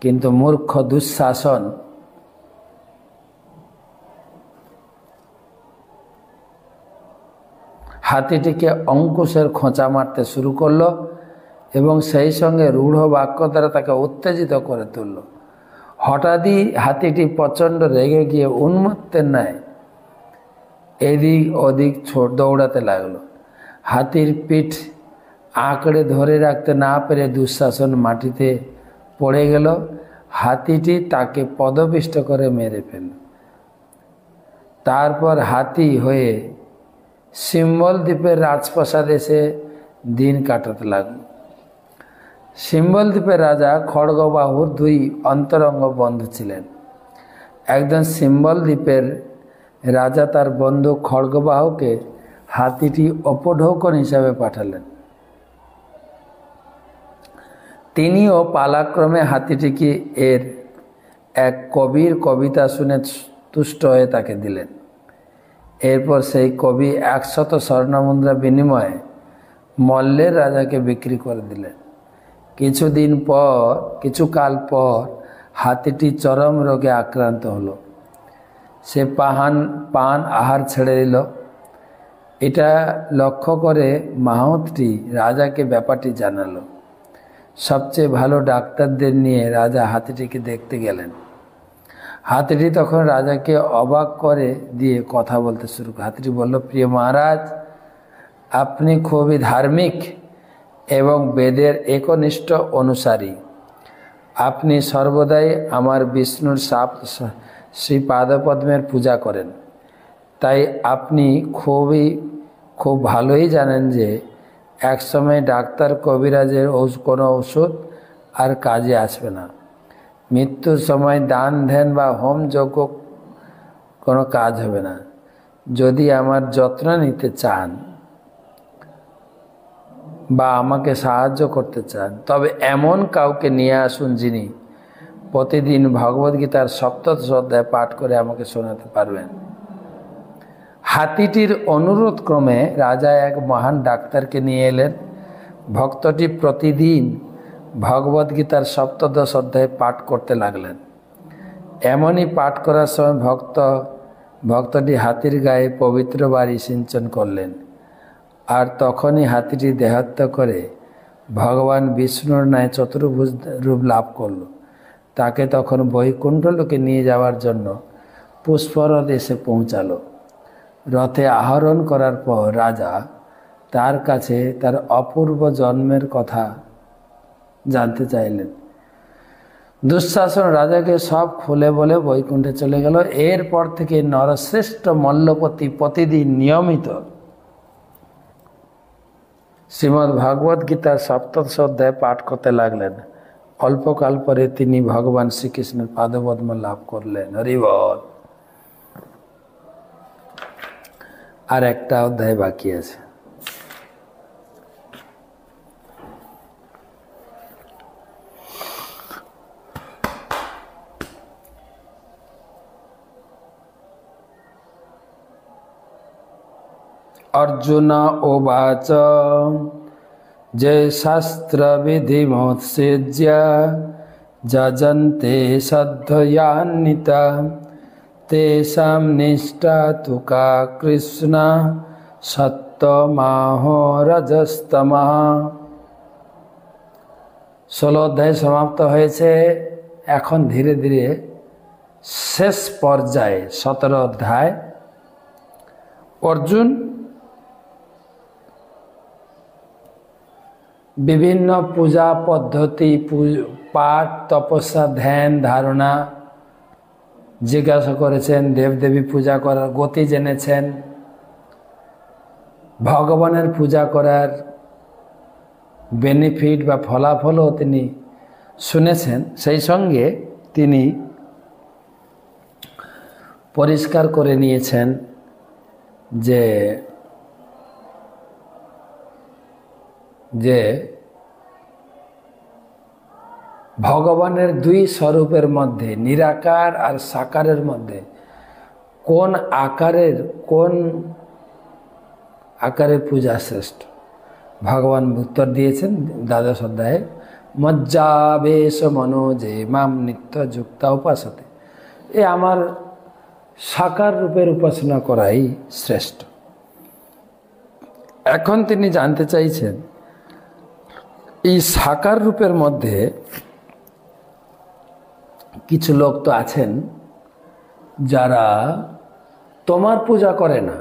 কিন্তু মূর্খ দুঃশাসন হাতিটিকে অঙ্কুশের খোঁচা মারতে শুরু করলো এবং সেই সঙ্গে রূঢ় বাক্য দ্বারা তাকে উত্তেজিত করে তুলল। হঠাৎই হাতিটি প্রচণ্ড রেগে গিয়ে উন্মত্তের ন্যায় এদিক ওদিক দৌড়াতে লাগলো। হাতির পিঠ আঁকড়ে ধরে রাখতে না পেরে দুঃশাসন মাটিতে পড়ে গেল। হাতিটি তাকে পদপিষ্ট করে মেরে ফেলল। তারপর হাতি হয়ে সিম্বল দ্বীপের রাজপ্রাসাদে এসে দিন কাটাতে লাগল। সিম্বল দ্বীপের রাজা খড়গবাহুর দুই অন্তরঙ্গ বন্ধু ছিলেন। একজন সিম্বল দ্বীপের রাজা তার বন্ধু খড়গবাহুকে হাতিটি উপঢৌকন হিসাবে পাঠালেন। তিনিও পালাক্রমে হাতিটিকে এর এক কবির কবিতা শুনে তুষ্ট হয়ে তাকে দিলেন। এরপর সেই কবি 100 স্বর্ণমুদ্রা বিনিময়ে মল্লের রাজাকে বিক্রি করে দিলেন। কিছুকাল পর হাতিটি চরম রোগে আক্রান্ত হলো। সে পান আহার ছেড়ে দিল। এটা লক্ষ্য করে মাহমুদটি রাজাকে ব্যাপারটি জানালো। সবচেয়ে ভালো ডাক্তারদের নিয়ে রাজা হাতিটিকে দেখতে গেলেন। হাতিটি তখন রাজাকে অবাক করে দিয়ে কথা বলতে শুরু করে। হাতিটি বলল, প্রিয় মহারাজ, আপনি খুবই ধার্মিক এবং বেদের একনিষ্ঠ অনুসারী। আপনি সর্বদাই আমার বিষ্ণুর শ্রী পাদপদ্মের পূজা করেন। তাই আপনি খুব ভালোই জানেন যে একসময় ডাক্তার কবিরাজের কোনো ওষুধ আর কাজে আসবে না। মৃত্যুর সময় দান ধ্যান বা হোম যজ্ঞ কোনো কাজ হবে না। যদি আমার যত্ন নিতে চান বা আমাকে সাহায্য করতে চান, তবে এমন কাউকে নিয়ে আসুন যিনি প্রতিদিন ভগবদ্গীতার সপ্তদশ অধ্যায় পাঠ করে আমাকে শোনাতে পারবেন। হাতিটির অনুরোধ ক্রমে রাজা এক মহান ডাক্তারকে নিয়ে এলেন। ভক্তটি প্রতিদিন ভগবদ্গীতার সপ্তদশ অধ্যায় পাঠ করতে লাগলেন। এমনই পাঠ করার সময় ভক্তটি হাতির গায়ে পবিত্র বাড়ি সিঞ্চন করলেন। আর তখনই হাতিটি দেহাত্ম করে ভগবান বিষ্ণুর ন্যায় চতুর্ভুজ রূপ লাভ করল। তাকে তখন বৈকুণ্ঠ লোকে নিয়ে যাওয়ার জন্য পুষ্পরথ এসে পৌঁছালো। রথে আরোহণ করার পর রাজা তার কাছে তার অপূর্ব জন্মের কথা জানতে চাইলেন। দুঃশাসন রাজাকে সব খুলে বলে বৈকুণ্ঠে চলে গেল। এরপর থেকে নরশ্রেষ্ঠ মল্লপতি প্রতিদিন নিয়মিত শ্রীমদ্ ভগবদ গীতার সপ্তদশ অধ্যায় পাঠ করতে লাগলেন। অল্পকাল পরে তিনি ভগবান শ্রীকৃষ্ণের পাদপদ্ম লাভ করলেন। হরি বল। আর একটা অধ্যায় বাকি আছে। अर्जुन उवाच जय शास्त्र विधिमुत्सृज्य जजन्ते श्रद्धयान्विता तेषां निष्ठा तु का कृष्ण सत्तमाहो रजस्तमः। 16 অধ্যায় সমাপ্ত হয়েছে। এখন ধীরে ধীরে শেষ পর্যায়ে 17 অধ্যায়। অর্জুন বিভিন্ন পূজা পদ্ধতি, পাঠ, তপস্যা, ধ্যান, ধারণা জিজ্ঞাসা করেছেন। দেবদেবী পূজা করার গতি জেনেছেন। ভগবানের পূজা করার বেনিফিট বা ফলাফলও তিনি শুনেছেন। সেই সঙ্গে তিনি পরিষ্কার করে নিয়েছেন যে ভগবানের দুই স্বরূপের মধ্যে, নিরাকার আর সাকারের মধ্যে কোন আকারের পূজা শ্রেষ্ঠ। ভগবান উত্তর দিয়েছেন দ্বাদশ অধ্যায়ে, মজ্জাবেশ মনোজে মাম নিত্য যুক্তা উপাসতে। এ আমার সাকার রূপের উপাসনা করাই শ্রেষ্ঠ। এখন তিনি জানতে চাইছেন এই সাকার রূপের মধ্যে কিছু লোক তো আছেন যারা তোমার পূজা করে না,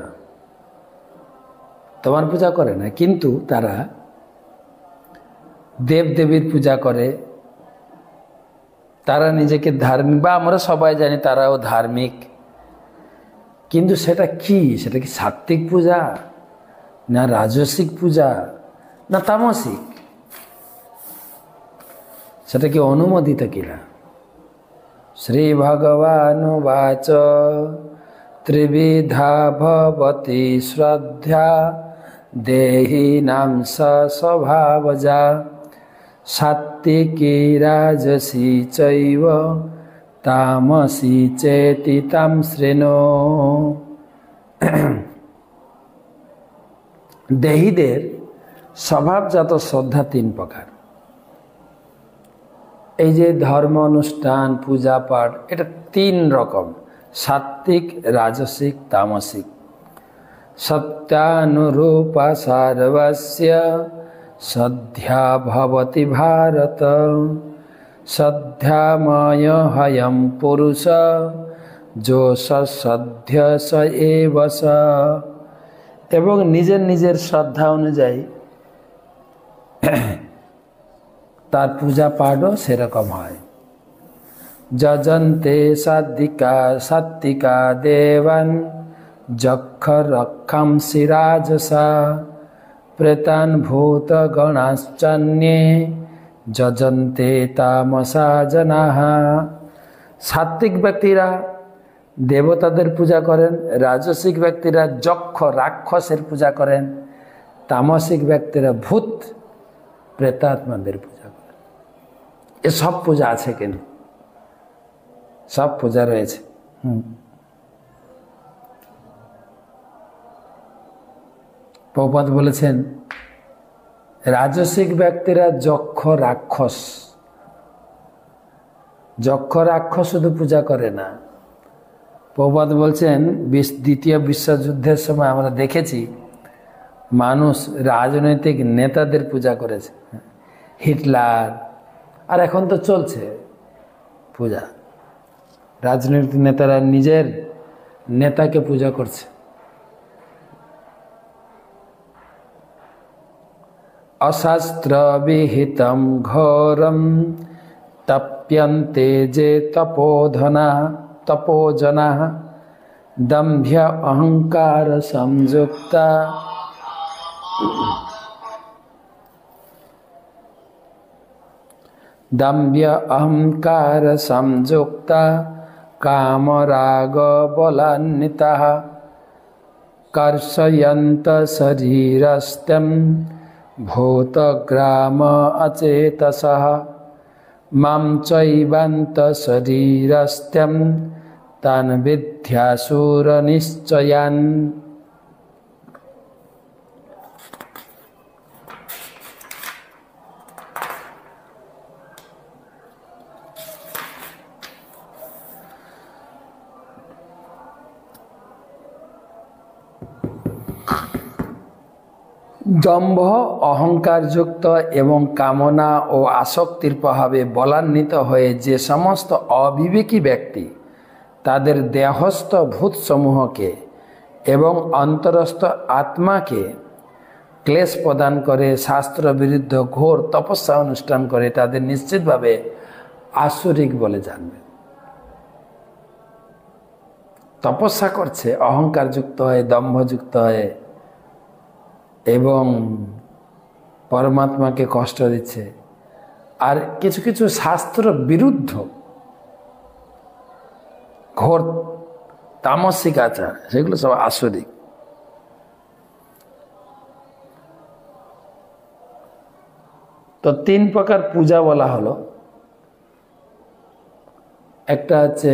তোমার পূজা করে না, কিন্তু তারা দেবদেবীর পূজা করে। তারা নিজেকে ধার্মিক, বা আমরা সবাই জানি তারাও ধার্মিক, কিন্তু সেটা কি? সেটা কি সাত্ত্বিক পূজা, না রাজসিক পূজা, না তামসিক? সেটা কি অনুমোদিত কিনা? শ্রী ভগবান বাচ ত্রিবিধা ভবতি শ্রদ্ধা দেহি নাম স্বভাবজা সাত্ত্বিকী রাজসী চৈব তামসী চেতি তাম শ্রেণো। দেহীদের স্বভাবজাত শ্রদ্ধা তিন প্রকার। এই যে ধর্ম অনুষ্ঠান, পূজা পাঠ, এটা তিন রকম: সাত্ত্বিক, রাজসিক, তামসিক। সত্যানুরূপা সর্বস্য সদ্ধ্যা ভবতি ভারত সদ্ধ্যাময় হয়ম পুরুষ যোষ সদ্ধ্য স এব স। এবং নিজের নিজের শ্রদ্ধা অনুযায়ী তার পূজা পাঠও সেরকম হয়। যজন্তে সাত্ত্বিকা দেবান যক্ষ রক্ষাংসি রাজসা প্রেতান ভূত গণাশ্চন্যে যজন্তে তামসা জনাঃ। সাত্ত্বিক ব্যক্তিরা দেবতাদের পূজা করেন, রাজসিক ব্যক্তিরা যক্ষ রাক্ষসের পূজা করেন, তামসিক ব্যক্তিরা ভূত প্রেতাত্মাদের পূজা করেন। এসব পূজা আছে কেন? সব পূজা রয়েছে। প্রভুপাদ বলেছেন রাজসিক ব্যক্তিরা যক্ষ রাক্ষস, যক্ষ রাক্ষস শুধু পূজা করে না। প্রভুপাদ বলছেন দ্বিতীয় বিশ্বযুদ্ধের সময় আমরা দেখেছি মানুষ রাজনৈতিক নেতাদের পূজা করেছে, হিটলার, আর এখন তো চলছে পূজা। রাজনৈতিক নেতারা নিজের নেতাকে পূজা করছে। অশাস্ত্র বিহিতম ঘোরম তপ্যন্তে যে তপোজনা দম্ভ্য অহংকার সংযুক্তা দম্ভ্য অহংকার সংযুক্তা কামরাগ বলান্বিতাঃ কর্ষয়ন্ত শরীরস্থম ভূতগ্রাম অচেতসঃ মাম চৈবান্ত শরীরস্থম তান বিদ্যাসুর নিশ্চয়ান। দম্ভ অহংকারযুক্ত এবং কামনা ও আসক্তির প্রভাবে বলান্বিত হয়ে যে সমস্ত অবিবেকী ব্যক্তি তাদের দেহস্থ ভূতসমূহকে এবং অন্তরস্থ আত্মাকে ক্লেশ প্রদান করে, শাস্ত্র বিরুদ্ধ ঘোর তপস্যা অনুষ্ঠান করে, তাদের নিশ্চিতভাবে আসুরিক বলে জানবে। তপস্যা করছে অহংকারযুক্ত হয়ে, দম্ভযুক্ত হয়ে, এবং পরমাত্মাকে কষ্ট দিচ্ছে, আর কিছু কিছু শাস্ত্র বিরুদ্ধ ঘোর তামসিক আচার, সেগুলো সব আসরিক। তো তিন প্রকার পূজা বলা হলো। একটা হচ্ছে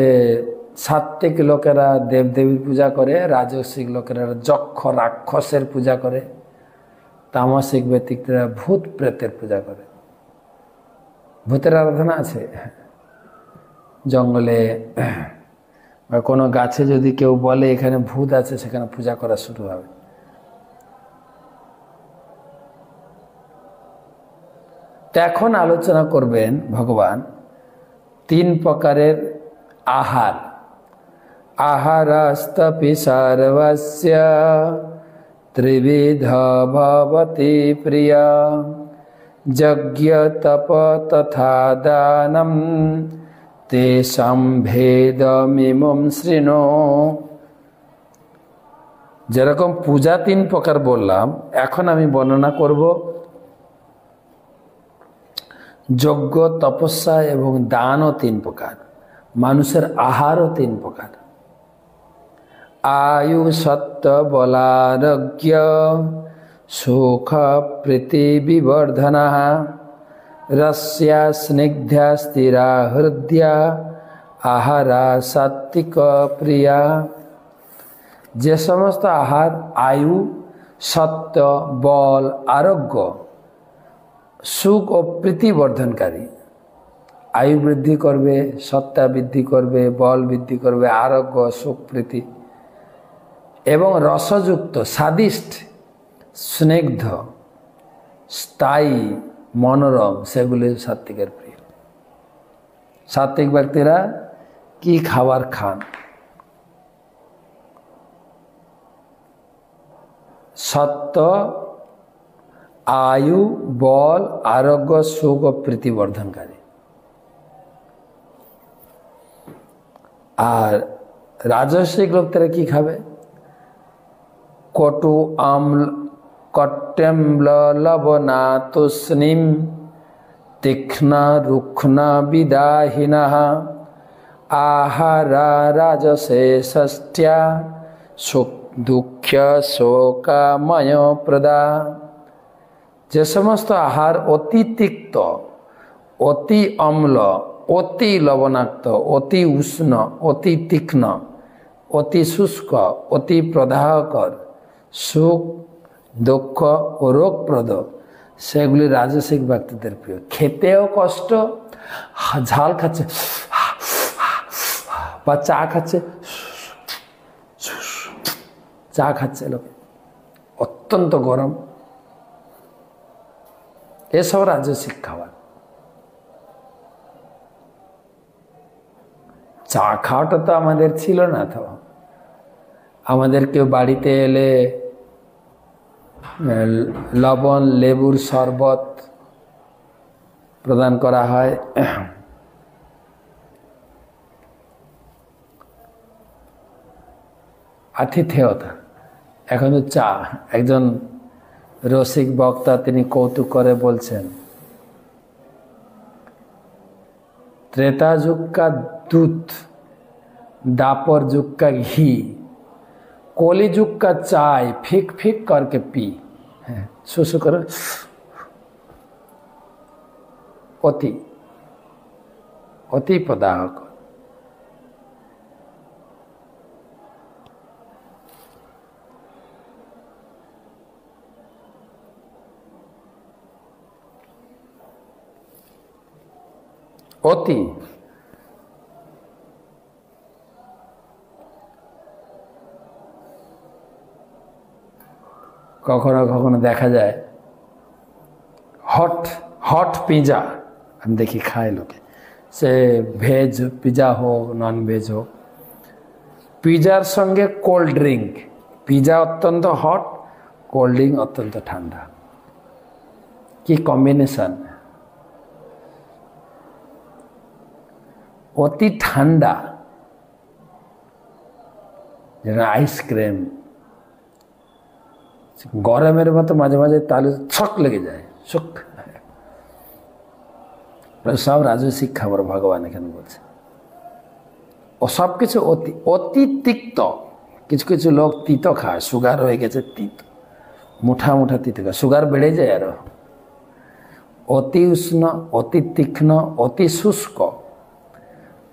সাত্ত্বিক লোকেরা দেবদেবীর পূজা করে, রাজসিক লোকেরা যক্ষ রাক্ষসের পূজা করে, তামসিক ব্যক্তিরা ভূত প্রেতের পূজা করে। ভূতের আরাধনা আছে জঙ্গলে বা কোনো গাছে যদি কেউ বলে এখানে ভূত আছে, সেখানে পূজা করা শুরু হবে। তো এখন আলোচনা করবেন ভগবান 3 প্রকারের আহার। আহারস্তপি সর্বস্য ত্রিবিধ ভবতি প্রিয়া যজ্ঞ তপ তথা দানম তেষাং ভেদমিমম শৃণু। যেরকম পূজা 3 প্রকার বললাম, এখন আমি বর্ণনা করব যজ্ঞ, তপস্যা এবং দানও 3 প্রকার, মানুষের আহারও 3 প্রকার। आयु सत्व बलारोग्य सुख प्रीति विवर्धन रस्या स्निग्धा स्थिरा हृदया आहारा सात्विक प्रिया। जे समस्त आहार आयु, सत्व, बल, आरोग्य, सुख और प्रीति वर्धनकारी, आयु बृद्धि करबे, सत्ता बृद्धि करबे, बल बृद्धि करबे, आरोग्य, सुख, प्रीति एवं रसयुक्त, स्वादिष्ट, स्निग्ध, स्थायी, मनोरम, सेगुली सात्विकेर प्रिय। सात्विक व्यक्तिरा की खाबार खान? सत्व, आयु, बल, आरोग्य, सुख और प्रीति वर्धनकारी। और राजस्विक लोक तेरा की खाबे? कटु आम्ल कट्टेम्ल लवना तुष्णीम तीक्ष्ण रुक्ष्ण विदाहिनः आहारा राजसे षष्ट्या दुःख शोकमय प्रदा। जे समस्त आहार अति तिक्त, अति अम्ल, अति लवणाक्त, अति उष्ण, अति तीक्ष्ण, अति शुष्क, अति प्रदाहकर, सुख दुख और रोगप्रद, সেগুলি রাজসিক ব্যক্তিদের প্রিয়। খেতেও কষ্ট, ঝাল খাচ্ছে বা চা খাচ্ছে লোকে, অত্যন্ত গরম, এসব রাজসিক খাবার। চা খাওয়াটা তো আমাদের ছিল না। তো আমাদের কেউ বাড়িতে এলে লবণ লেবুর শরবত প্রদান করা হয়। আতিথেয়তা। এখন তো চা, একজন রসিক বক্তা তিনি কৌতুক করে বলছেন, त्रेता युग का दूध, दापर युग का घी, कोली युग का चाय फीक फीक करके पी, सुसु करो, अति अति प्रदाहक। অতি কখনো কখনো দেখা যায় হট পিজা আমি দেখি খায় লোকে, সে ভেজ পিজা হোক নন ভেজ হোক, পিজার সঙ্গে কোল্ড ড্রিঙ্ক, পিজা অত্যন্ত হট, কোল্ড ড্রিঙ্ক অত্যন্ত ঠান্ডা, কি কম্বিনেশন! অতি ঠান্ডা যেটা আইসক্রিম, গরমের মতো মাঝে মাঝে তাহলে ছক লেগে যায়, শোক। সব রাজসিক খাবার ভগবান এখানে বলছে। ও সব কিছু অতি অতি তিক্ত। কিছু কিছু লোক তিত খায়, সুগার হয়ে গেছে তিত, মুঠা মুঠা তিত খায়, সুগার বেড়ে যায় আরো। অতি উষ্ণ, অতি তীক্ষ্ণ, অতি শুষ্ক,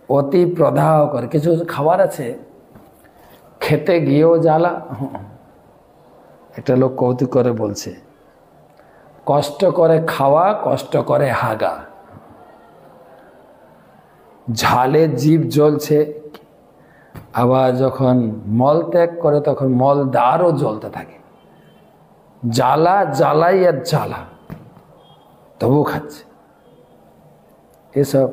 অতি প্রদাহকর। কিছু খাবার আছে খেতে গিয়েও জ্বালা। একটা লোক কৌতুক করে বলছে, কষ্ট করে খাওয়া, কষ্ট করে হাগা। ঝালে জিভ জ্বলছে, আবার যখন মল ত্যাগ করে তখন মল দ্বারও জ্বলতে থাকে, জ্বালা জ্বালাই আর জ্বালা, তবু খাচ্ছে। এসব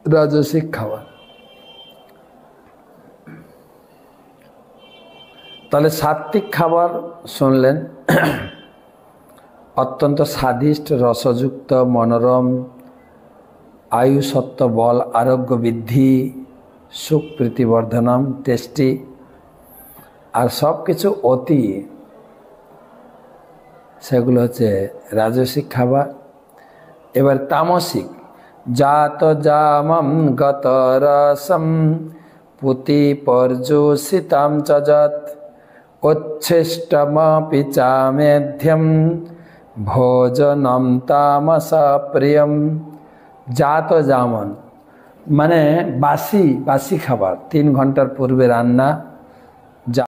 রাজসিক খাবার। তাহলে সাত্বিক খাবার শুনলেন, অত্যন্ত স্বাদিষ্ট, রসযুক্ত, মনোরম, আয়ু সত্ত্ব বল আরোগ্য বৃদ্ধি, সুখ প্রীতিবর্ধনম, টেস্টি, আর সব কিছু অতি, সেগুলো হচ্ছে রাজসিক খাবার। এবার তামসিক, জাত জামম গত রসম পুতি পর্যুষিতাম চজত উচ্ছিষ্টমপি চামেধ্যম ভোজনম তামসা প্রিয়ম। জাত জামন মানে বাসি খাবার, 3 ঘন্টার পূর্বে রান্না,